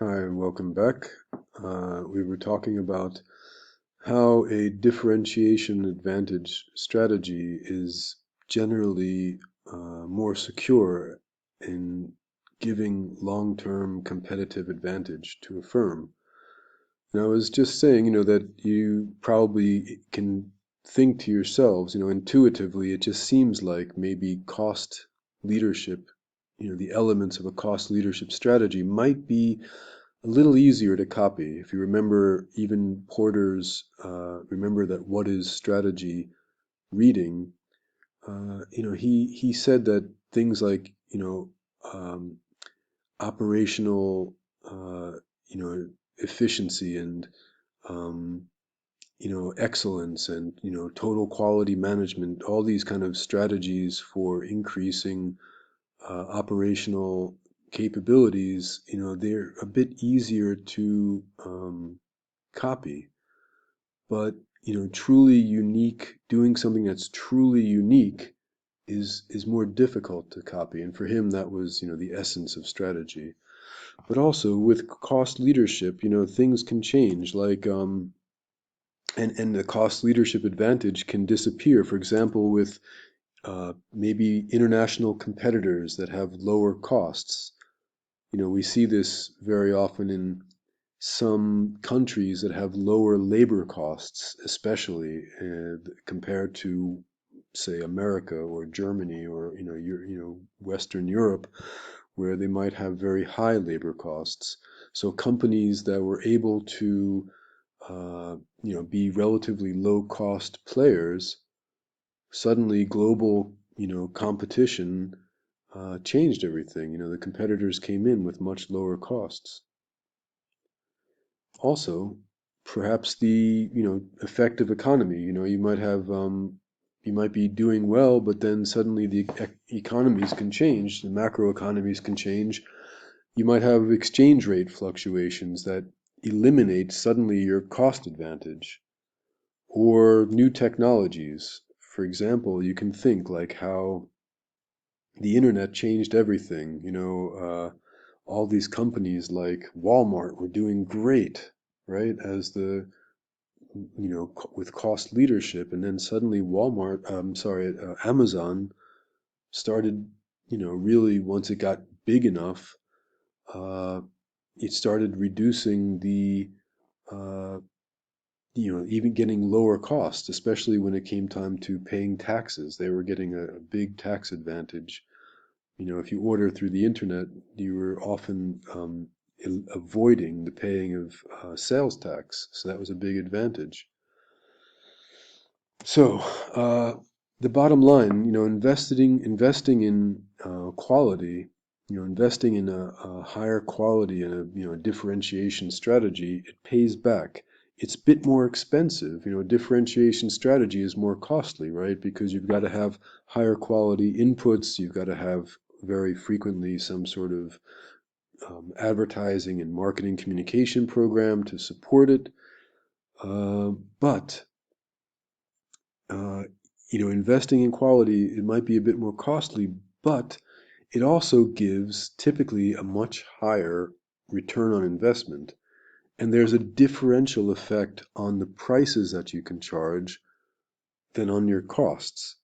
Hi, and welcome back. We were talking about how a differentiation advantage strategy is generally more secure in giving long-term competitive advantage to a firm. And I was just saying, that you probably can think to yourselves, intuitively, it just seems like maybe cost leadership, the elements of a cost leadership strategy might be a little easier to copy. If you remember even Porter's Remember That What Is Strategy reading, he said that things like, um, operational, you know, efficiency and, um, excellence and, total quality management, all these kind of strategies for increasing operational capabilities, they're a bit easier to copy, but truly unique, doing something that's truly unique is more difficult to copy. And for him, that was, the essence of strategy. But also with cost leadership, things can change, like and the cost leadership advantage can disappear. For example, with maybe international competitors that have lower costs. We see this very often in some countries that have lower labor costs, especially compared to, say, America or Germany or Western Europe, where they might have very high labor costs. So companies that were able to be relatively low cost players, suddenly global competition changed everything. The competitors came in with much lower costs. Also, perhaps the effective economy. You might be doing well, but then suddenly the economies can change, the macro economies can change. You might have exchange rate fluctuations that eliminate suddenly your cost advantage, or new technologies. For example, you can think like how the internet changed everything. All these companies like Walmart were doing great, right? As the with cost leadership, and then suddenly Amazon started, really once it got big enough, uh, it started reducing the, uh, even getting lower costs, especially when it came time to paying taxes. They were getting a big tax advantage. If you order through the internet, you were often avoiding the paying of sales tax, so that was a big advantage. So, the bottom line, investing in quality, investing in a higher quality and a differentiation strategy, it pays back. It's a bit more expensive. Differentiation strategy is more costly, right? Because you've got to have higher quality inputs. You've got to have very frequently some sort of advertising and marketing communication program to support it. But uh, investing in quality, it might be a bit more costly, but it also gives typically a much higher return on investment. And there's a differential effect on the prices that you can charge than on your costs.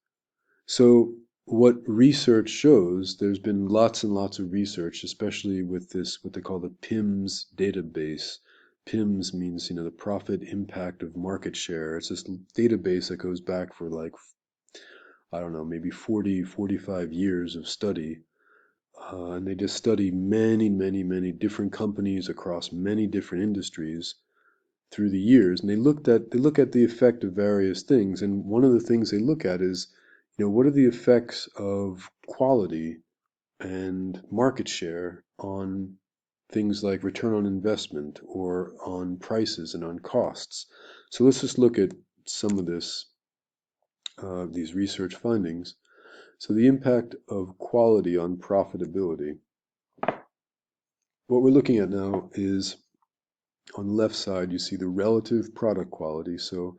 So, what research shows, there's been lots and lots of research, especially with this, what they call the PIMS database. PIMS means, the profit impact of market share. It's this database that goes back for like, I don't know, maybe 40, 45 years of study. And they just study many, many, many different companies across many different industries through the years. And they look at the effect of various things. And one of the things they look at is, what are the effects of quality and market share on things like return on investment or on prices and on costs. So let's just look at some of these research findings. So the impact of quality on profitability. What we're looking at now is, on the left side, you see the relative product quality. So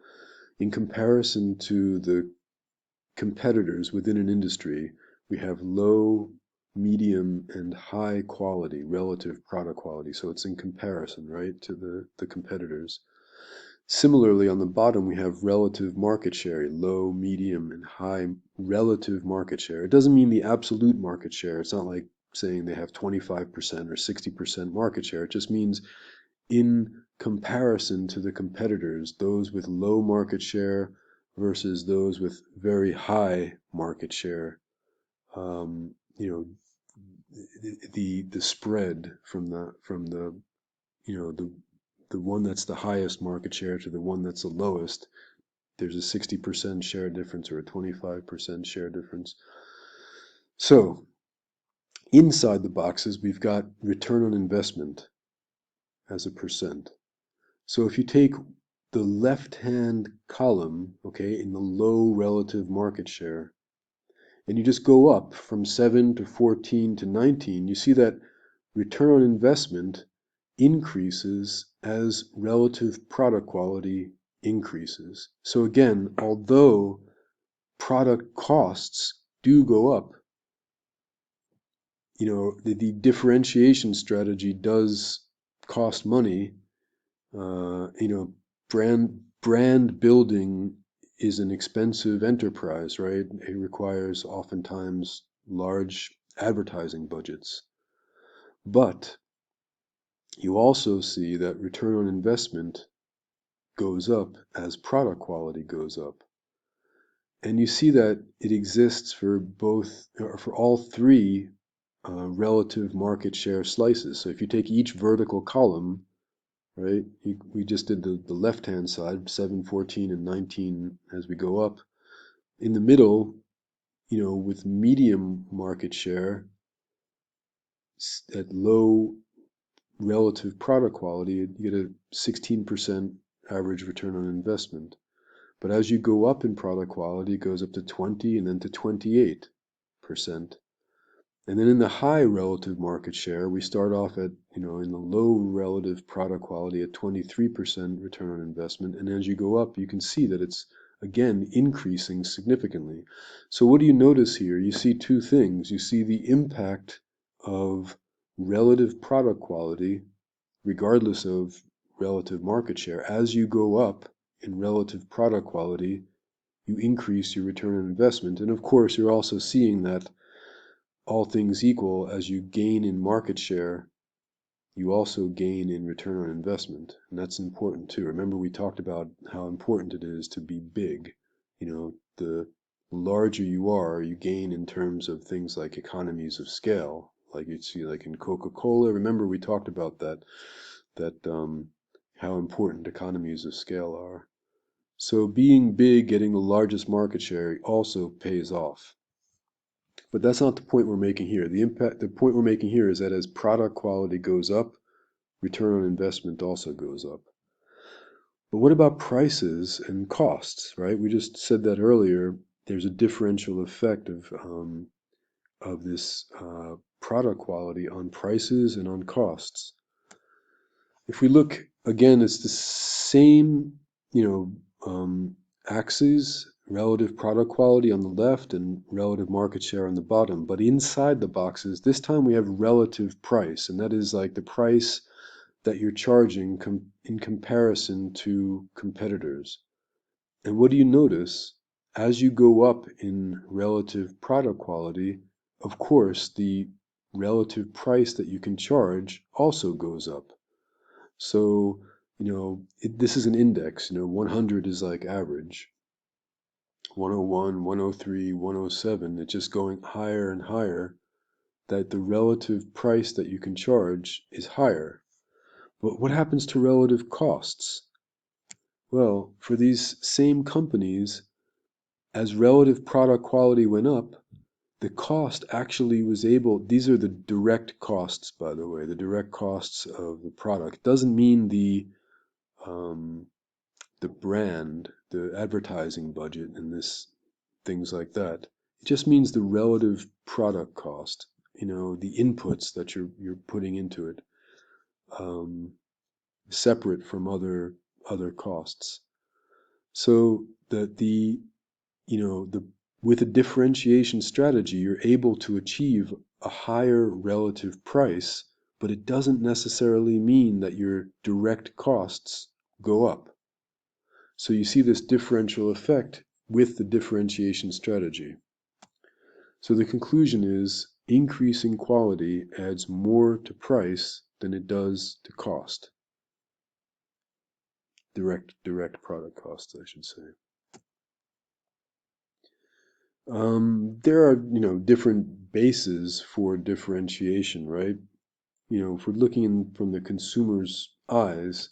in comparison to the competitors within an industry, we have low medium, and high quality, relative product quality. So it's in comparison, right, to the competitors. Similarly, on the bottom, we have relative market share, low, medium, and high relative market share. It doesn't mean the absolute market share. It's not like saying they have 25% or 60% market share. It just means in comparison to the competitors, those with low market share versus those with very high market share. You know, the spread from the you know the one that's the highest market share to the one that's the lowest, there's a 60% share difference or a 25% share difference. So inside the boxes, we've got return on investment as a percent. So if you take the left-hand column, okay, in the low relative market share, and you just go up from 7 to 14 to 19, you see that return on investment increases as relative product quality increases. So again, although product costs do go up, the differentiation strategy does cost money. Brand building is an expensive enterprise, right? It requires oftentimes large advertising budgets. But you also see that return on investment goes up as product quality goes up. And you see that it exists for both, or for all three relative market share slices. So if you take each vertical column, right, we just did the left-hand side, 7, 14, and 19 as we go up. In the middle, with medium market share at low relative product quality, you get a 16% average return on investment. But as you go up in product quality, it goes up to 20 and then to 28%. And then in the high relative market share, we start off at, in the low relative product quality at 23% return on investment. And as you go up, you can see that it's, again, increasing significantly. So what do you notice here? You see two things. You see the impact of relative product quality, regardless of relative market share. As you go up in relative product quality, you increase your return on investment. And of course, you're also seeing that all things equal, as you gain in market share, you also gain in return on investment. And that's important too. Remember, we talked about how important it is to be big. The larger you are, you gain in terms of things like economies of scale, like you'd see like in Coca-Cola. Remember, we talked about that how important economies of scale are. So being big, getting the largest market share also pays off. But that's not the point we're making here. The point we're making here is that as product quality goes up, return on investment also goes up. But what about prices and costs, right? We just said that earlier. There's a differential effect of this product quality on prices and on costs. If we look again, it's the same, axes, relative product quality on the left and relative market share on the bottom. But inside the boxes, this time we have relative price, and that is like the price that you're charging in comparison to competitors. And what do you notice? As you go up in relative product quality, of course, the relative price that you can charge also goes up. So, this is an index. 100 is like average. 101, 103, 107, it's just going higher and higher, that the relative price that you can charge is higher. But what happens to relative costs? Well, for these same companies, as relative product quality went up, the cost actually was these are the direct costs, by the way, the direct costs of the product. Doesn't mean the brand, the advertising budget, and things like that. It just means the relative product cost, the inputs that you're putting into it, separate from other costs. So that with a differentiation strategy, you're able to achieve a higher relative price, but it doesn't necessarily mean that your direct costs go up. So you see this differential effect with the differentiation strategy. So the conclusion is increasing quality adds more to price than it does to cost. Direct product costs, I should say. There are, different bases for differentiation, right? If we're looking from the consumer's eyes,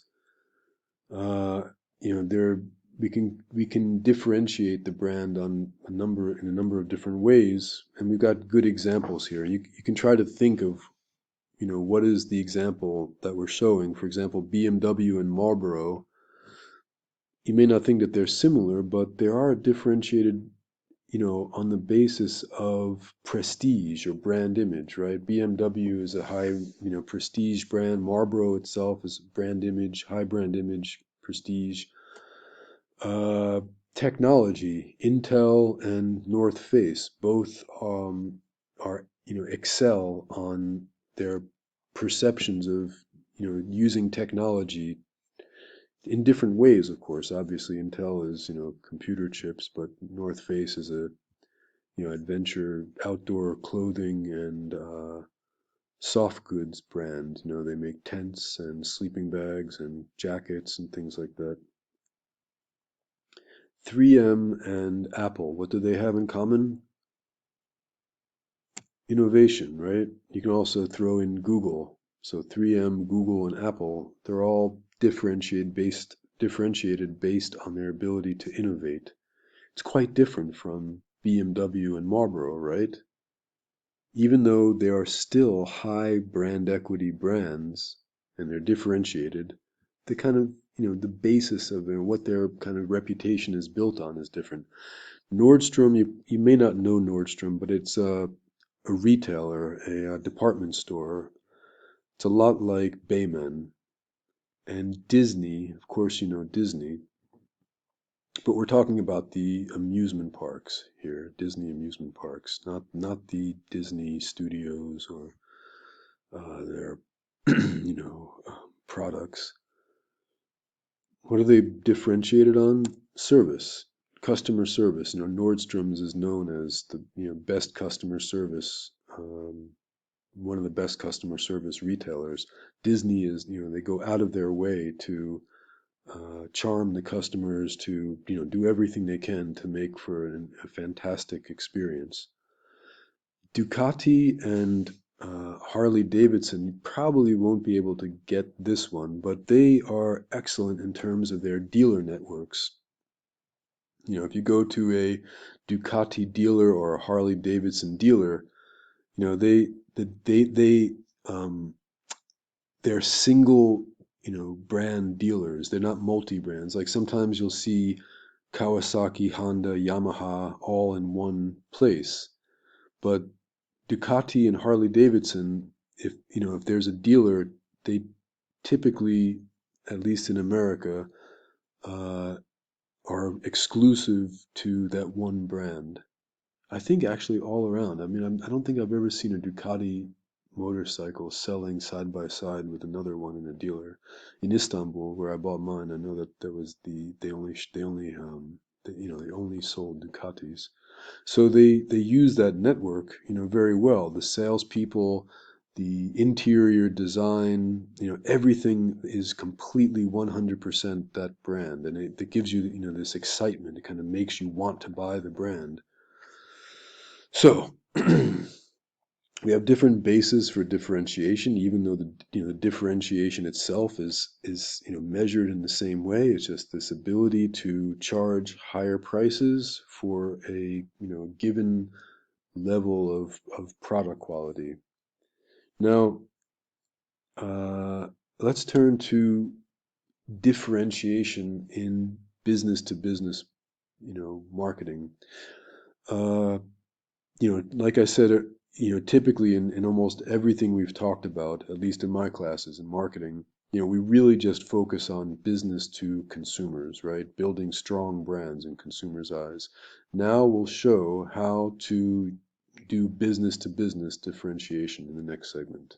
uh, there we can differentiate the brand in a number of different ways, and we've got good examples here. You can try to think of, what is the example that we're showing. For example, BMW and Marlboro. You may not think that they're similar, but they are differentiated, on the basis of prestige or brand image, right? BMW is a high, prestige brand. Marlboro itself is brand image, high brand image, prestige. Uh, Technology, Intel and North Face both are, excel on their perceptions of, using technology in different ways, of course. Obviously, Intel is, computer chips, but North Face is a, adventure, outdoor clothing and soft goods brand. They make tents and sleeping bags and jackets and things like that. 3M and Apple, what do they have in common? Innovation, right? You can also throw in Google. So 3M, Google, and Apple, they're all differentiated based on their ability to innovate. It's quite different from BMW and Marlboro, right? Even though they are still high brand equity brands and they're differentiated, the kind of, the basis of what their kind of reputation is built on is different. Nordstrom, you may not know Nordstrom, but it's a retailer, a department store. It's a lot like Bayman. And Disney, of course, you know Disney, but we're talking about the amusement parks here, Disney amusement parks, not the Disney studios or their products. What are they differentiated on? Service, customer service. Nordstrom's is known as the best customer service, one of the best customer service retailers. Disney is, they go out of their way to charm the customers, to do everything they can to make for a fantastic experience. Ducati and Harley Davidson, you probably won't be able to get this one, but they are excellent in terms of their dealer networks. If you go to a Ducati dealer or a Harley Davidson dealer, they they're single, brand dealers. They're not multi-brands. Like sometimes you'll see Kawasaki, Honda, Yamaha all in one place. But Ducati and Harley Davidson, if there's a dealer, they typically, at least in America, uh, are exclusive to that one brand. I think actually all around. I mean, I don't think I've ever seen a Ducati motorcycle selling side by side with another one in a dealer. In Istanbul, where I bought mine, I know that there was they only sold Ducatis. So they use that network, very well. The salespeople, the interior design, everything is completely 100% that brand, and it gives you, this excitement. It kind of makes you want to buy the brand. So we have different bases for differentiation, even though the differentiation itself is measured in the same way. It's just this ability to charge higher prices for a given level of product quality. Now, uh, let's turn to differentiation in business to business, marketing. Uh, like I said, typically in almost everything we've talked about, at least in my classes in marketing, we really just focus on business to consumers, right? Building strong brands in consumers' eyes. Now we'll show how to do business to business differentiation in the next segment.